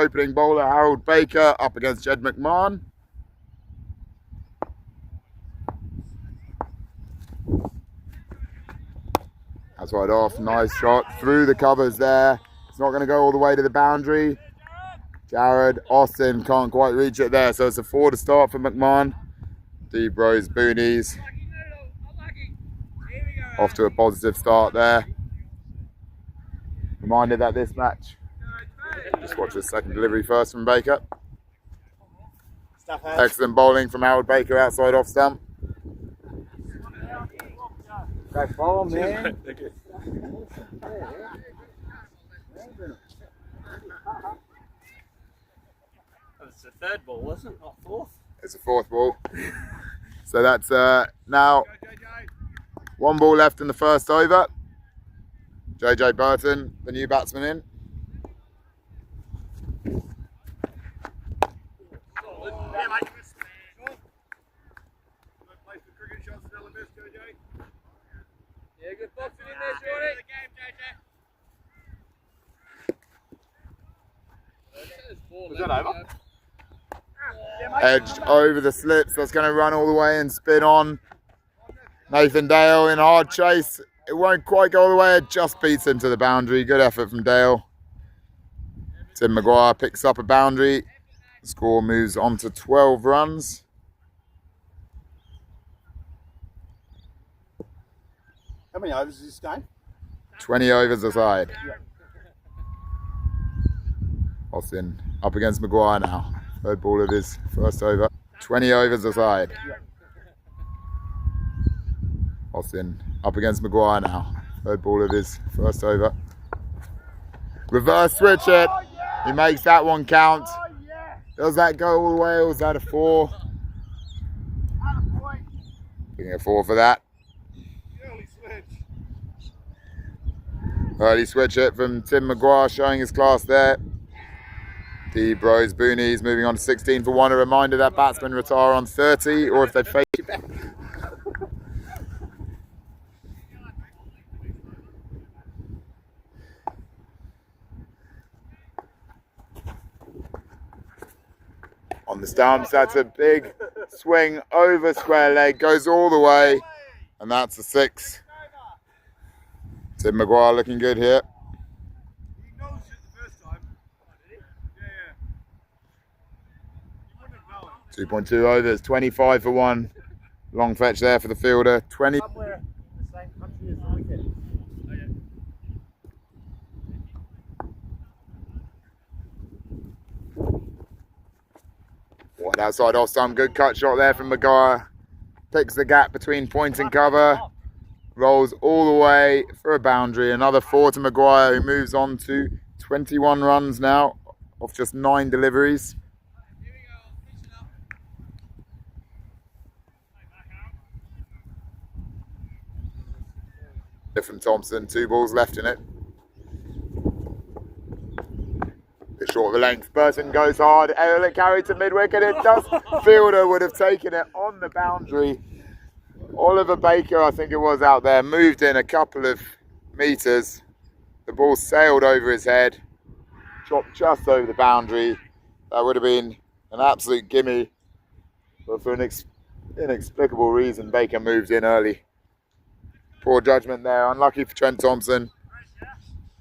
opening bowler Harold Baker up against Jed McMahon. That's right off, nice shot through the covers there. It's not going to go all the way to the boundary. Jared Austin can't quite reach it there, so it's a 4 to start for McMahon. DBrou's Boonies off to a positive start there. Reminded that this match. Just watch the second delivery first from Baker. Excellent bowling from Harold Baker outside off stump. Great ball, man. It's the third ball, wasn't it? Not fourth? It's a fourth ball. So that's now 1 ball left in the first over. JJ Burton, the new batsman in. Yeah, good boxing in there, Jordy. Was that over? Edged over the slips. That's going to run all the way and spin on. Nathan Dale in hard chase. It won't quite go all the way. It just beats him to the boundary. Good effort from Dale. Tim Maguire picks up a boundary. The score moves on to 12 runs. How many overs is this game? 20 overs aside. Austin up against Maguire now. Third ball of his first over. 20 overs aside. Austin up against Maguire now. Third ball of his first over. Reverse switch it. He makes that one count. Does that go all the way or is that a 4? Getting a 4 for that. Early switch it from Tim Maguire, showing his class there. DBrou's Boonies moving on to 16 for 1. A reminder that batsmen retire on 30 or if they fade it back. On the stumps, that's a big swing over square leg, goes all the way, and that's a 6. Tim Maguire looking good here. 2.2 overs, 25 for 1. Long fetch there for the fielder. 20. Somewhere in the same country as the wicket. Wide outside off stump, good cut shot there from Maguire. Picks the gap between point and cover. Rolls all the way for a boundary. Another 4 to Maguire, who moves on to 21 runs now off just 9 deliveries. From Thompson, 2 balls left in it. Bit short of the length. Burton goes hard. It carried to mid-wicket. It does. Fielder would have taken it on the boundary. Oliver Baker, I think it was, out there, moved in a couple of metres. The ball sailed over his head, chopped just over the boundary. That would have been an absolute gimme. But for an inexplicable reason, Baker moved in early. Poor judgment there. Unlucky for Trent Thompson.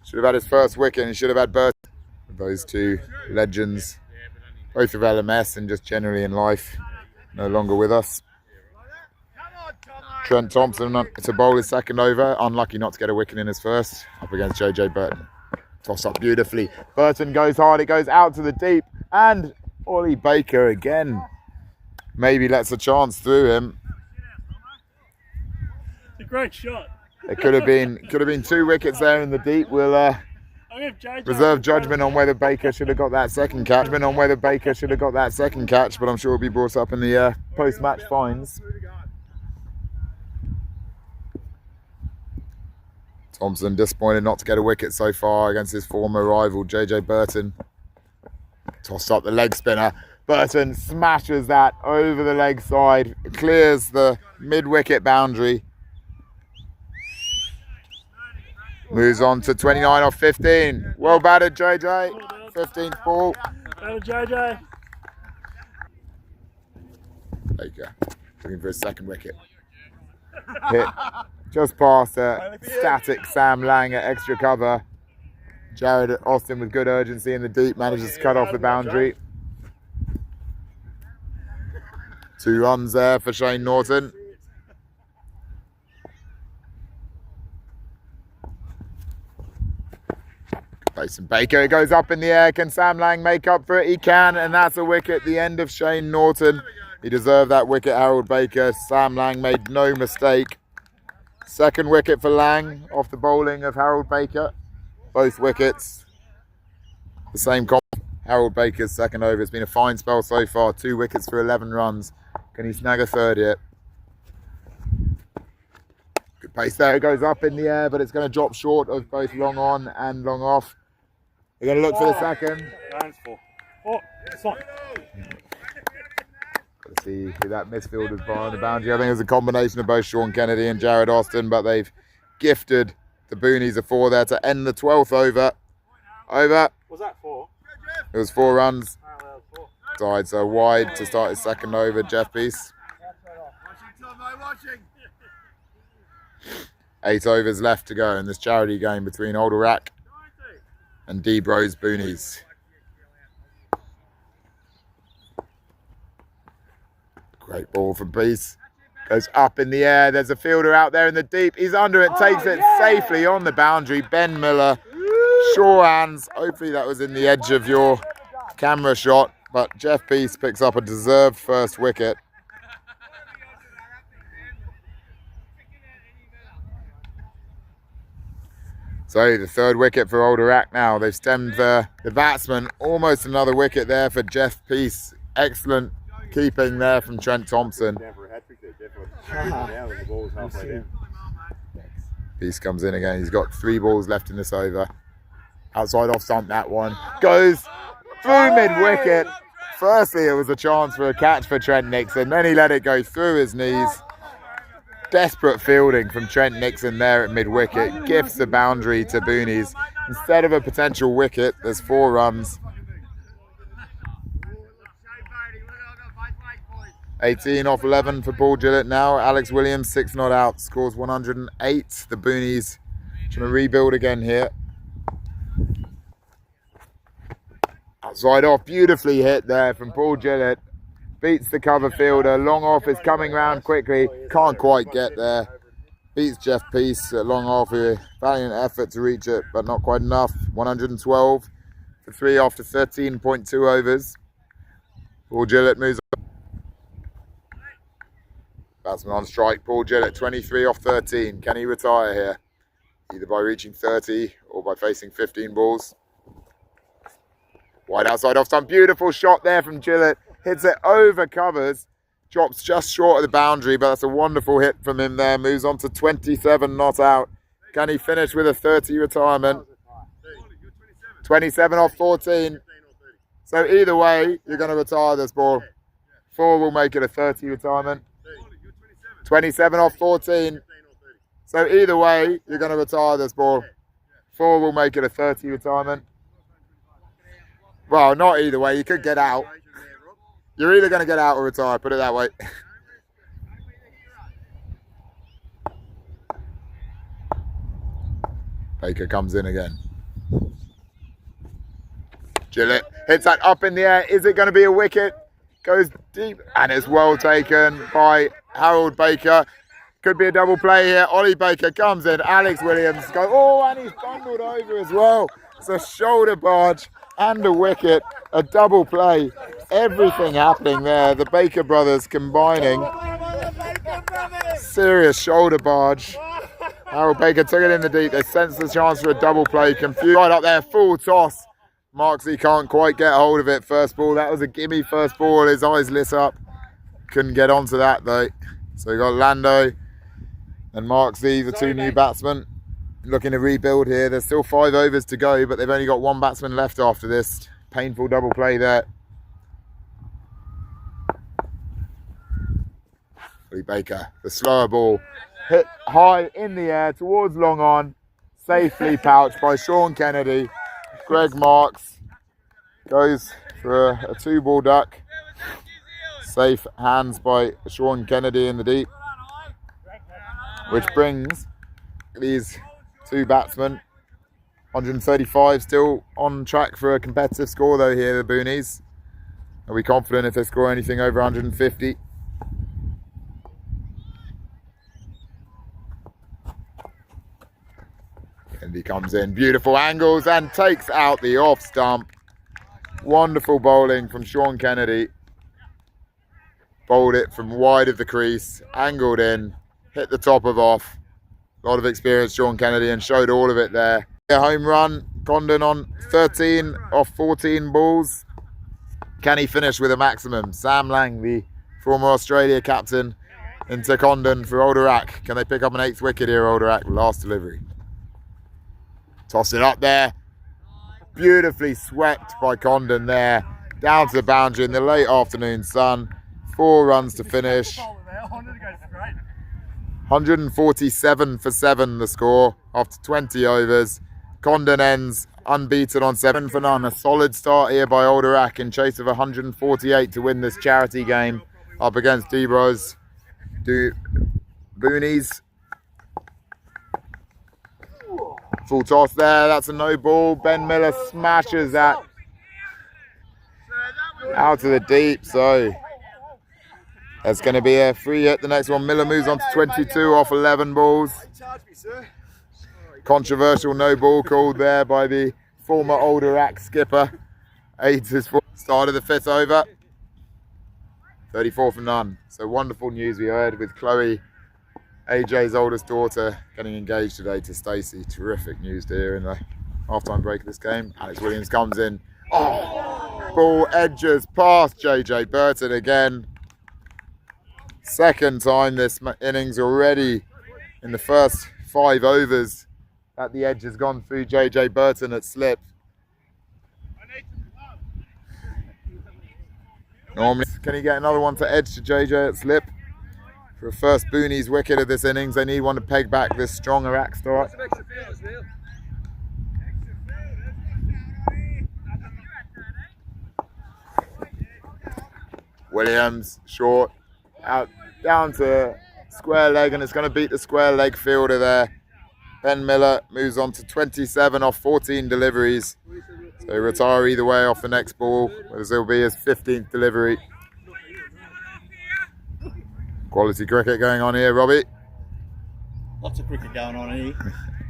Should have had his first wicket and he should have had Burton. Those two legends, both of LMS and just generally in life, no longer with us. Trent Thompson to bowl his second over. Unlucky not to get a wicket in his first. Up against JJ Burton. Toss up beautifully. Burton goes hard. It goes out to the deep. And Ollie Baker again. Maybe lets a chance through him. It's a great shot. It could have been 2 wickets there in the deep. We'll reserve judgment on whether Baker should have got that second catch. But I'm sure it'll be brought up in the post-match fines. Thompson disappointed not to get a wicket so far against his former rival JJ Burton. Tossed up the leg spinner. Burton smashes that over the leg side. Clears the mid-wicket boundary. Moves on to 29 off 15. Well batted, JJ. 15th ball. Go to JJ. Baker looking for his second wicket. Hit just past a static Sam Lang at extra cover. Jared Austin with good urgency in the deep manages to cut off the boundary. 2 runs there for Shane Norton. Mason Baker, it goes up in the air. Can Sam Lang make up for it? He can, and that's a wicket. The end of Shane Norton. He deserved that wicket, Harold Baker. Sam Lang made no mistake. Second wicket for Lang off the bowling of Harold Baker. Both wickets. The same comp. Harold Baker's second over. It's been a fine spell so far. 2 wickets for 11 runs. Can he snag a third yet? Good pace there. It goes up in the air, but it's going to drop short of both long on and long off. They're going to look for the second. Rounds 4. Oh, it's on. Got to see who that midfield was behind the boundary. I think it was a combination of both Sean Kennedy and Jared Austin, but they've gifted the Boonies a 4 there to end the 12th over. Was that 4? It was 4 runs. Oh, that was 4. Died so wide to start his second over, Jeff Peace. 8 overs left to go in this charity game between Old Arrack and DBrou's Boonies. Great ball from Peace. Goes up in the air. There's a fielder out there in the deep. He's under it, takes it safely on the boundary. Ben Miller, sure hands. Hopefully that was in the edge of your camera shot. But Jeff Peace picks up a deserved first wicket. So the third wicket for Old Arrack now. They've stemmed the batsman. Almost another wicket there for Jeff Peace. Excellent keeping there from Trent Thompson. Peace comes in again. He's got 3 balls left in this over. Outside off stump, that one goes through mid-wicket. Firstly, it was a chance for a catch for Trent Nixon. Then he let it go through his knees. Desperate fielding from Trent Nixon there at mid-wicket. Gifts the boundary to Boonies. Instead of a potential wicket, there's 4 runs. 18 off 11 for Paul Gillett now. Alex Williams, 6 not out, scores 108. The Boonies trying to rebuild again here. Outside off, beautifully hit there from Paul Gillett. Beats the cover fielder. Long off is coming round quickly. Can't quite get there. Beats Jeff Peace at long off. A valiant effort to reach it, but not quite enough. 112 for 3 after 13.2 overs. Paul Gillett moves on. Batsman on strike, Paul Gillett, 23 off 13. Can he retire here? Either by reaching 30 or by facing 15 balls. Wide outside off stump. Beautiful shot there from Gillett. Hits it over covers. Drops just short of the boundary, but that's a wonderful hit from him there. Moves on to 27 not out. Can he finish with a 30 retirement? 27 off 14. So either way, you're going to retire this ball. 4 will make it a 30 retirement. 27 off 14. So either way, you're going to retire this ball. 4 will make it a 30 retirement. Well, not either way. You could get out. You're either going to get out or retire, put it that way. Baker comes in again. Gillett hits that up in the air. Is it going to be a wicket? Goes deep and it's well taken by Harold Baker. Could be a double play here. Ollie Baker comes in. Alex Williams goes. Oh, and he's bundled over as well. It's a shoulder barge and a wicket. A double play. Everything happening there. The Baker brothers combining. Serious shoulder barge. Harold Baker took it in the deep. They sensed the chance for a double play. Confused. Right up there. Full toss. Marksy can't quite get hold of it. First ball. That was a gimme first ball. His eyes lit up. Couldn't get onto that though. So we got Lando and Marksy, the 2 new batsmen, looking to rebuild here. There's still 5 overs to go, but they've only got 1 batsman left after this. Painful double play there. Ollie Baker, the slower ball, hit high in the air towards long on. Safely pouched by Sean Kennedy. Greg Marks goes for a 2-ball duck. Safe hands by Sean Kennedy in the deep, which brings these two batsmen 135, still on track for a competitive score though here, the Boonies. Are we confident if they score anything over 150? Kennedy comes in, beautiful angles and takes out the off stump. Wonderful bowling from Sean Kennedy. Bowled it from wide of the crease, angled in, hit the top of off. A lot of experience, Sean Kennedy, and showed all of it there. A home run, Condon on 13 off 14 balls. Can he finish with a maximum? Sam Lang, the former Australia captain, into Condon for Arrack. Can they pick up an 8th wicket here, Arrack? Last delivery. Toss it up there. Beautifully swept by Condon there. Down to the boundary in the late afternoon sun. 4 runs to finish. 147 for 7 the score after 20 overs. Condon ends unbeaten on 7 for none. A solid start here by Arrack in chase of 148 to win this charity game up against DBrou's Boonies. Full toss there, that's a no ball. Ben Miller smashes that out to the deep, so there's going to be a free hit. The next one, Miller moves on to 22 off 11 balls. Controversial no ball called there by the former Arrack skipper. Aids his start of the 5th over. 34 for none. So wonderful news we heard with Chloe, AJ's oldest daughter, getting engaged today to Stacey. Terrific news to hear in the halftime break of this game. Alex Williams comes in. Oh, ball edges past JJ Burton again. Second time this innings already in the first 5 overs that the edge has gone through JJ Burton at slip. Normally, can he get another one to edge to JJ at slip? For a first Boonies wicket of this innings, they need one to peg back this strong Arrack start. Williams, short, out down to square leg, and it's going to beat the square leg fielder there. Ben Miller moves on to 27 off 14 deliveries. So he'll retire either way off the next ball, as it'll be his 15th delivery. Quality cricket going on here, Robbie. Lots of cricket going on here.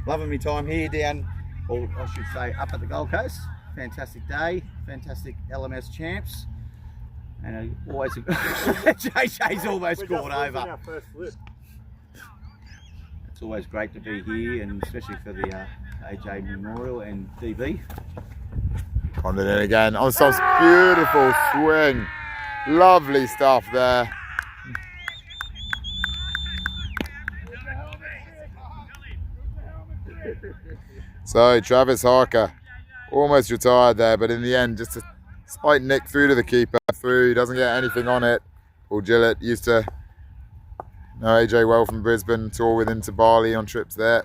Loving me time here down, or I should say up at the Gold Coast. Fantastic day, fantastic LMS champs. And always JJ's almost scored over. It's always great to be here, and especially for the AJ Memorial and DB. Condon in again on some beautiful swing. Lovely stuff there. So Travis Harker almost retired there, but in the end just a slight nick through to the keeper. Through, doesn't get anything on it. Paul Gillett used to know AJ well from Brisbane, tour with him to Bali on trips there.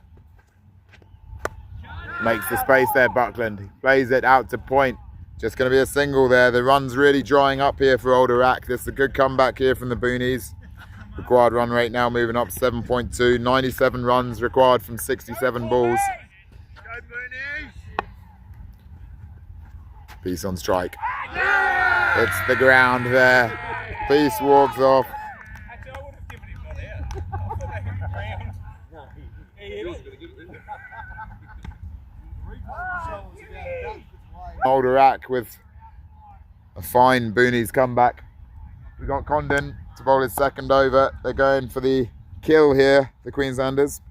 Makes the space there, Buckland. Plays it out to point. Just going to be a single there. The run's really drying up here for Arrack. This is a good comeback here from the Boonies. Required run rate now moving up 7.2. 97 runs required from 67 balls. Peace on strike. It's the ground there. Peace walks off. Arrack with a fine Boonies comeback. We got Condon to bowl his 2nd over. They're going for the kill here, the Queenslanders.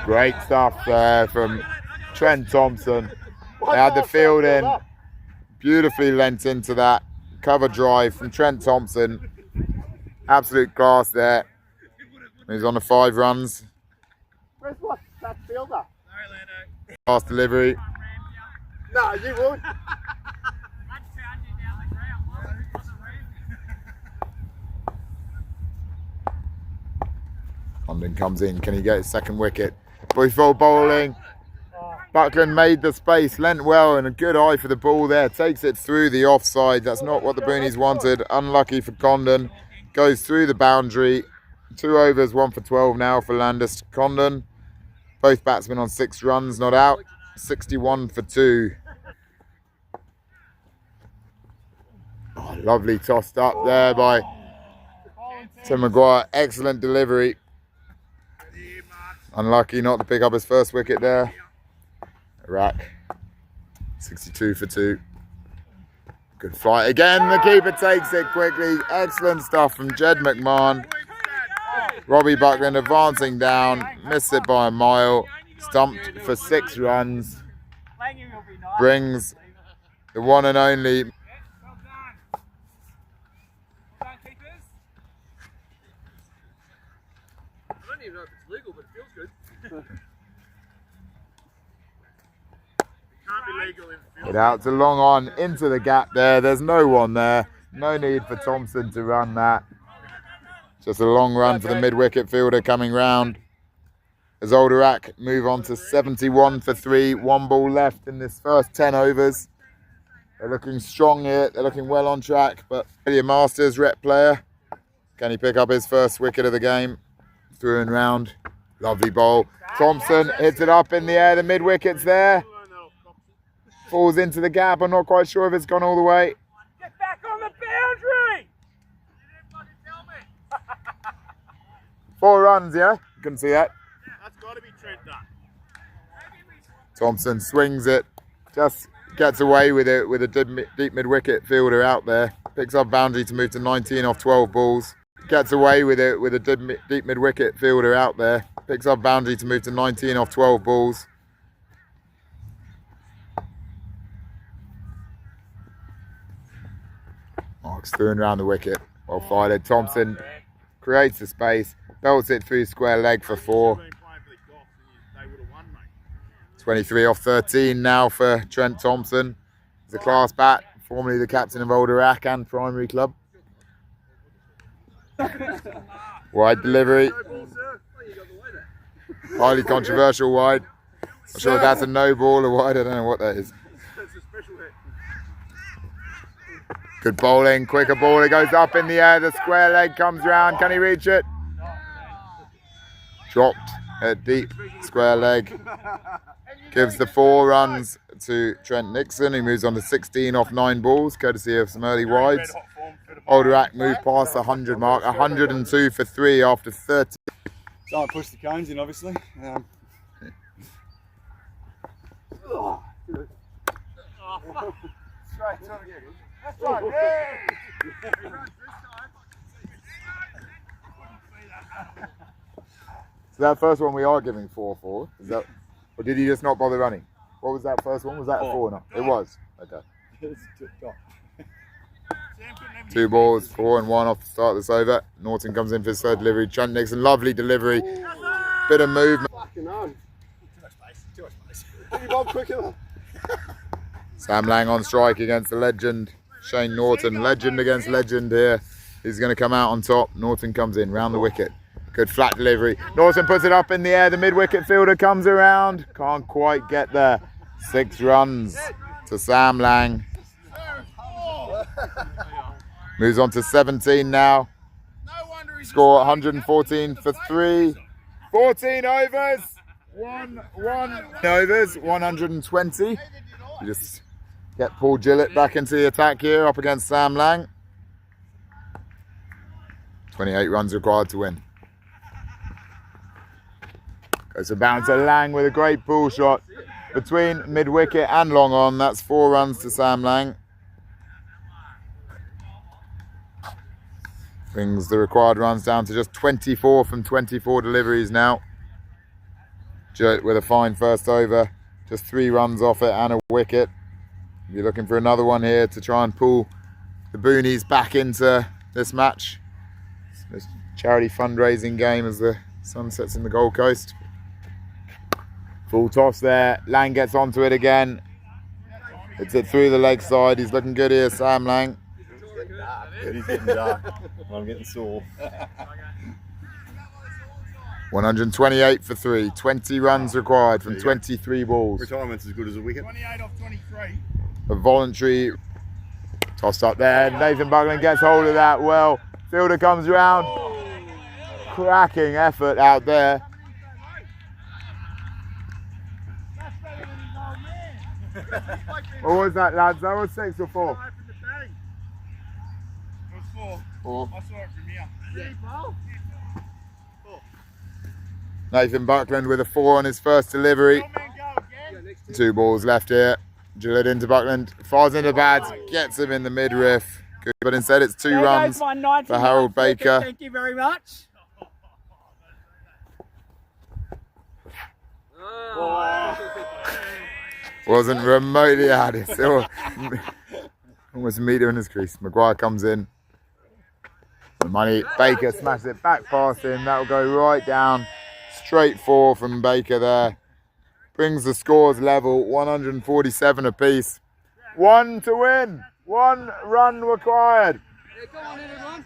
Great stuff there from Trent Thompson. They had the field in, beautifully lent into that cover drive from Trent Thompson. Absolute class there. He's on the 5 runs. Where's what? That fielder? Last delivery. No, you would. Condon comes in. Can he get his 2nd wicket? Before bowling, Buckland made the space, lent well, and a good eye for the ball there. Takes it through the offside. That's not what the Boonies wanted. Unlucky for Condon. Goes through the boundary. 2 overs, 1 for 12 now for Landis Condon. Both batsmen on 6 runs, not out. 61 for 2. Oh, lovely tossed up there by Tim Maguire. Excellent delivery. Unlucky not to pick up his first wicket there. Arrack, 62 for 2. Good flight again. The keeper takes it quickly. Excellent stuff from Jed McMahon. Robbie Buckland advancing down. Missed it by a mile. Stumped for 6 runs. Brings the one and only. I don't even know if it's legal, but it feels good. It out to long on into the gap there. There's no one there. No need for Thompson to run that. Just a long run for the mid-wicket fielder coming round. As Old Arrack move on to 71 for 3. 1 ball left in this first 10 overs. They're looking strong here. They're looking well on track. But William Masters, rep player. Can he pick up his first wicket of the game? Through and round. Lovely bowl. Thompson hits it up in the air. The mid-wicket's there. Falls into the gap. I'm not quite sure if it's gone all the way. Get back on the boundary! 4 runs, yeah? You can see that. That's got to be Trent done. Thompson swings it. Just gets away with it with a deep mid-wicket fielder out there. Picks up boundary to move to 19 off 12 balls. Gets away with it with a deep mid-wicket fielder out there. Picks up boundary to move to 19 off 12 balls. Marks through and round the wicket. Well fired. Thompson creates the space. Belts it through square leg for 4. 23 off 13 now for Trent Thompson. He's a class bat, formerly the captain of Old Arrack and Primary Club. Wide delivery. Highly controversial wide. I'm sure that's a no ball or wide. I don't know what that is. Good bowling, quicker ball. It goes up in the air. The square leg comes round. Can he reach it? Dropped at deep square leg. Gives the 4 runs to Trent Nixon, who moves on to 16 off 9 balls, courtesy of some early wides. Old Arrack moved past the 100 mark, 102 for 3 after 30. Don't push the cones in, obviously. That's right, yeah! So that first one we are giving 4 for. Is that, or did he just not bother running? What was that first one? Was that a 4 or not? It was. Okay. 2 balls, 4 and 1 off the start of this over. Norton comes in for his 3rd delivery. Trent Nixon, lovely delivery. Bit of movement. Sam Lang on strike against the legend, Shane Norton. Legend against legend here. He's going to come out on top. Norton comes in, round the wicket. Good flat delivery. Norton puts it up in the air. The mid-wicket fielder comes around. Can't quite get there. 6 runs to Sam Lang. Moves on to 17 now. Score 114 for 3. 14 overs. 1 overs. 120. You just get Paul Gillett back into the attack here up against Sam Lang. 28 runs required to win. Goes a bouncer. Lang with a great pull shot between mid-wicket and long on. That's 4 runs to Sam Lang. Brings the required runs down to just 24 from 24 deliveries now. Jurt with a fine first over. Just 3 runs off it and a wicket. You're looking for another one here to try and pull the Boonies back into this match. This charity fundraising game as the sun sets in the Gold Coast. Full toss there. Lang gets onto it again. Hits it through the leg side. He's looking good here, Sam Lang. It is getting dark. I'm getting sore. 128 for 3. 20 runs required from 23 balls. Retirement's as good as a wicket. 28 off 23. A voluntary tossed up there. Nathan Buckland gets hold of that well. Fielder comes round. Cracking effort out there. What was that, lads? That was 6 or 4? It was 4. 4. I saw it from here. Nathan Buckland with a 4 on his first delivery. Go, man, go again. 2 balls left here. Drill it into Buckland. Fires into pads. Gets him in the mid-riff. Good, but instead it's 2 runs for Harold Baker. Thank you very much. Wasn't remotely out. It's still almost a metre in his crease. Maguire comes in. The money. Baker smashes it back past him. That'll go right down. Straight 4 from Baker there. Brings the scores level. 147 apiece. 1 to win. 1 run required. Yeah, come on in, everyone.